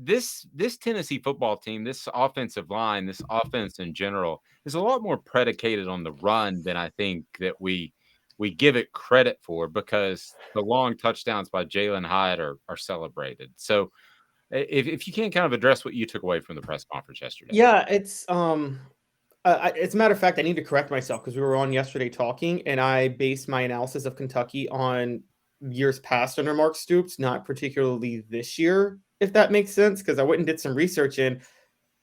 this Tennessee football team, this offensive line, this offense in general is a lot more predicated on the run than I think that we give it credit for, because the long touchdowns by Jalen Hyatt are celebrated. So if you can kind of address what you took away from the press conference yesterday. Yeah, it's a matter of fact, I need to correct myself because we were on yesterday talking, and I based my analysis of Kentucky on years past under Mark Stoops, not particularly this year, if that makes sense. Because I went and did some research, and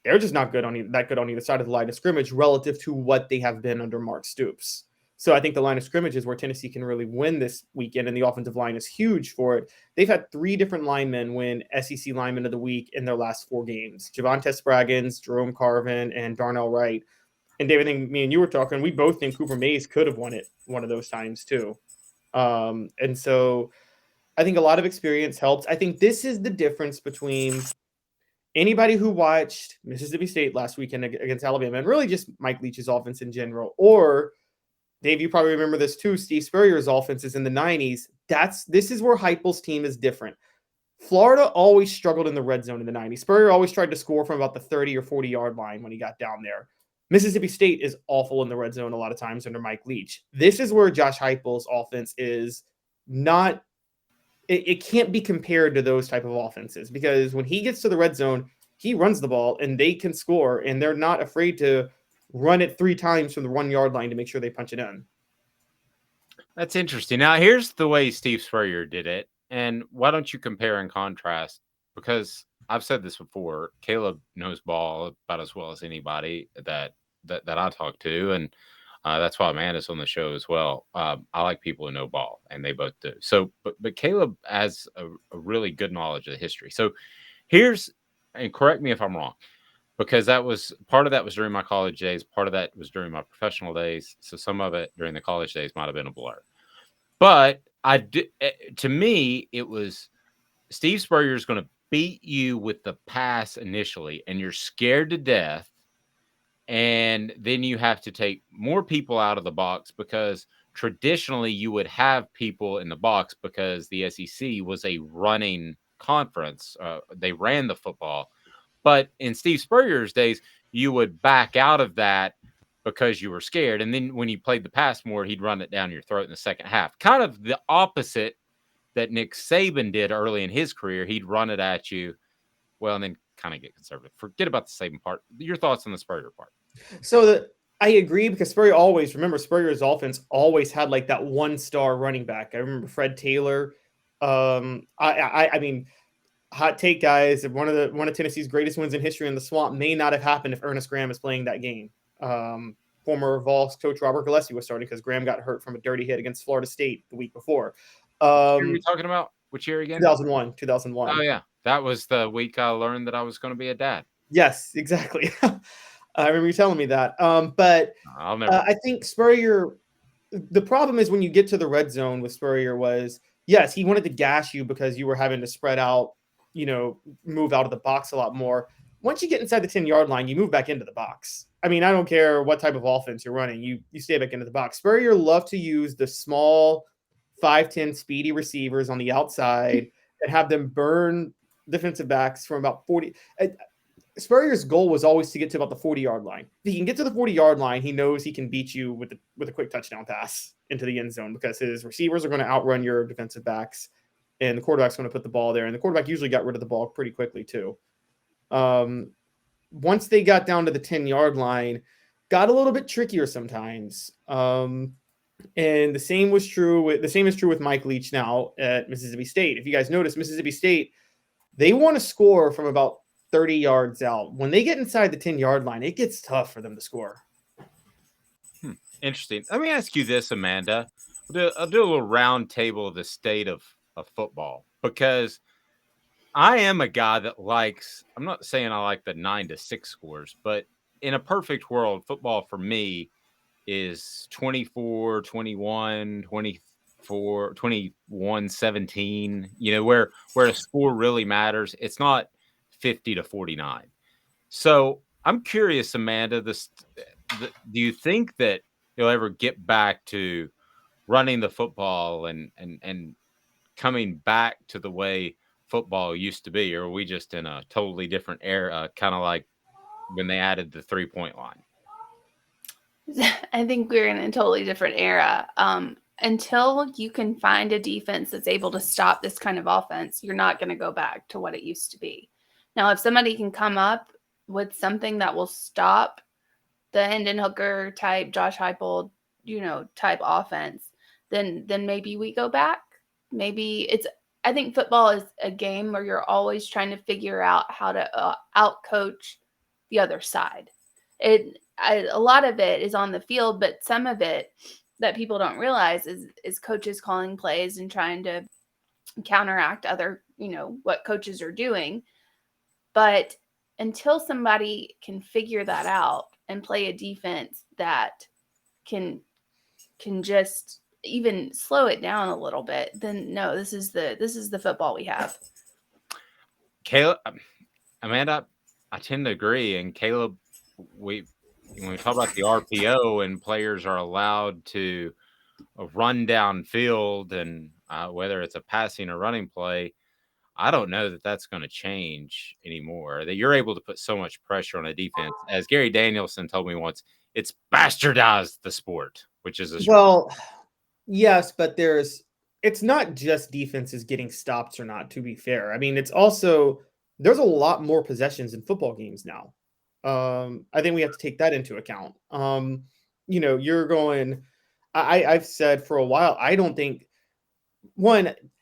they're just not that good on either side of the line of scrimmage relative to what they have been under Mark Stoops. So I think the line of scrimmage is where Tennessee can really win this weekend, and the offensive line is huge for it. They've had 3 different linemen win SEC Lineman of the Week in their last 4 games: Javonte Spraggins, Jerome Carvin, and Darnell Wright. And David, I think me and you were talking, we both think Cooper Mays could have won it one of those times too. And so I think a lot of experience helps. I think this is the difference between anybody who watched Mississippi State last weekend against Alabama, and really just Mike Leach's offense in general, or Dave, you probably remember this too, Steve Spurrier's offenses in the 90s. This is where Heupel's team is different. Florida always struggled in the red zone in the 90s. Spurrier always tried to score from about the 30 or 40-yard line when he got down there. Mississippi State is awful in the red zone a lot of times under Mike Leach. This is where Josh Heupel's offense is not – it can't be compared to those type of offenses, because when he gets to the red zone, he runs the ball and they can score, and they're not afraid to run it 3 times from the 1-yard line to make sure they punch it in. That's interesting. Now, here's the way Steve Spurrier did it, and why don't you compare and contrast? Because I've said this before, Caleb knows ball about as well as anybody that I talk to, and that's why Amanda's on the show as well. I like people who know ball, and they both do. So, but Caleb has a really good knowledge of the history. So here's, and correct me if I'm wrong, because that was part of that was during my college days, part of that was during my professional days. So some of it during the college days might have been a blur. But to me, it was Steve Spurrier is going to beat you with the pass initially, and you're scared to death. And then you have to take more people out of the box, because traditionally you would have people in the box because the SEC was a running conference. They ran the football. But in Steve Spurrier's days, you would back out of that because you were scared. And then when you played the pass more, he'd run it down your throat in the second half. Kind of the opposite that Nick Saban did early in his career. He'd run it at you, well, and then kind of get conservative. Forget about the Saban part. Your thoughts on the Spurrier part? So I agree, because Spurrier's offense always had like that 1-star running back. I remember Fred Taylor. I mean, hot take, guys. One of Tennessee's greatest wins in history in the Swamp may not have happened if Ernest Graham is playing that game. Former Vols coach Robert Gillespie was starting because Graham got hurt from a dirty hit against Florida State the week before. Which year are we talking about? Which year again? 2001. Oh, yeah. That was the week I learned that I was going to be a dad. Yes, exactly. I remember you telling me that. But I'll never. I think Spurrier, the problem is when you get to the red zone with Spurrier was, yes, he wanted to gash you because you were having to spread out, move out of the box a lot more. Once you get inside the 10-yard line, you move back into the box. I mean, I don't care what type of offense you're running. You stay back into the box. Spurrier loved to use the small 5'10" speedy receivers on the outside and have them burn defensive backs from about 40. Spurrier's goal was always to get to about the 40-yard line. If he can get to the 40-yard line, he knows he can beat you with a quick touchdown pass into the end zone, because his receivers are going to outrun your defensive backs, and the quarterback's going to put the ball there. And the quarterback usually got rid of the ball pretty quickly too. Once they got down to the 10-yard line, got a little bit trickier sometimes. And the same is true with Mike Leach now at Mississippi State. If you guys notice, Mississippi State, they want to score from about 30 yards out. When they get inside the 10-yard line, it gets tough for them to score. Interesting. Let me ask you this, Amanda. I'll do a little round table of the state of football, because I am a guy that likes, I'm not saying I like the 9-6 scores, but in a perfect world, football for me is 24, 21, 24, 21, 17, where a score really matters. It's not 50-49. So I'm curious, Amanda, do you think that you'll ever get back to running the football and coming back to the way football used to be, or are we just in a totally different era, kind of like when they added the 3-point line? I think we're in a totally different era. Until you can find a defense that's able to stop this kind of offense, you're not going to go back to what it used to be. Now, if somebody can come up with something that will stop the Hendon Hooker type, Josh Heupel, type offense, then maybe we go back. Maybe I think football is a game where you're always trying to figure out how to outcoach the other side. A lot of it is on the field, but some of it that people don't realize is coaches calling plays and trying to counteract other, what coaches are doing. But until somebody can figure that out and play a defense that can just even slow it down a little bit, then no, this is the football we have. Caleb, Amanda, I tend to agree. And Caleb, when we talk about the RPO and players are allowed to run downfield, and whether it's a passing or running play, I don't know that that's going to change anymore. That you're able to put so much pressure on a defense. As Gary Danielson told me once, it's bastardized the sport, which is yes, but it's not just defenses getting stops or not, to be fair. I mean, it's also there's a lot more possessions in football games now. I think we have to take that into account. You're going. I've said for a while, I don't think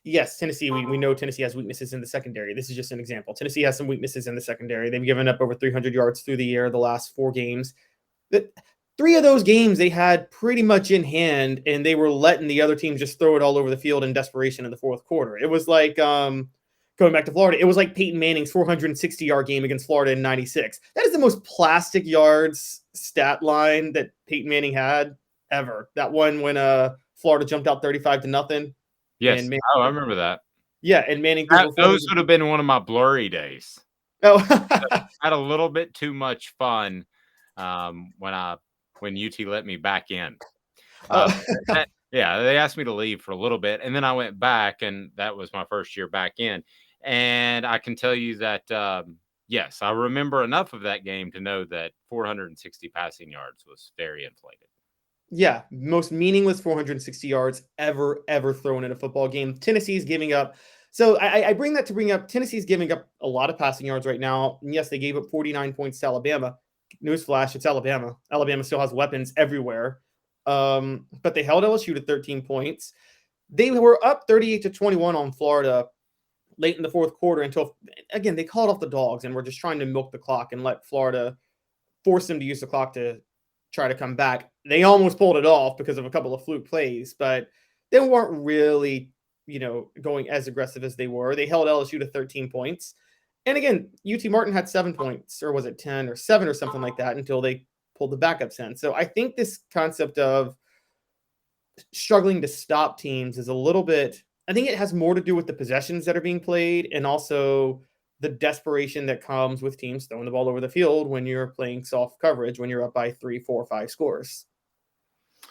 yes, Tennessee, we know Tennessee has weaknesses in the secondary. This is just an example. Tennessee has some weaknesses in the secondary. They've given up over 300 yards through the air the last 4 games. 3 of those games they had pretty much in hand, and they were letting the other team just throw it all over the field in desperation in the fourth quarter. It was like going back to Florida, it was like Peyton Manning's 460-yard game against Florida in 96. That is the most plastic yards stat line that Peyton Manning had ever. That one when Florida jumped out 35-0. Yes. I remember that. Yeah, and Manning. Those would have been one of my blurry days. Oh, I had a little bit too much fun when UT let me back in. They asked me to leave for a little bit, and then I went back, and that was my first year back in. And I can tell you that, yes, I remember enough of that game to know that 460 passing yards was very inflated. Yeah, most meaningless 460 yards ever thrown in a football game. Tennessee's giving up. So I bring that to bring up Tennessee's giving up a lot of passing yards right now. And yes, they gave up 49 points to Alabama. Newsflash, it's Alabama. Alabama still has weapons everywhere. But they held LSU to 13 points. They were up 38-21 on Florida late in the fourth quarter until, again, they called off the dogs and were just trying to milk the clock and let Florida force them to use the clock to try to come back. They almost pulled it off because of a couple of fluke plays, but they weren't really, going as aggressive as they were. They held LSU to 13 points. And again, UT Martin had 7 points, or was it 10 or 7 or something like that until they pulled the backups in. So I think this concept of struggling to stop teams is a little bit, I think it has more to do with the possessions that are being played and also the desperation that comes with teams throwing the ball over the field when you're playing soft coverage, when you're up by 3, 4, 5 scores.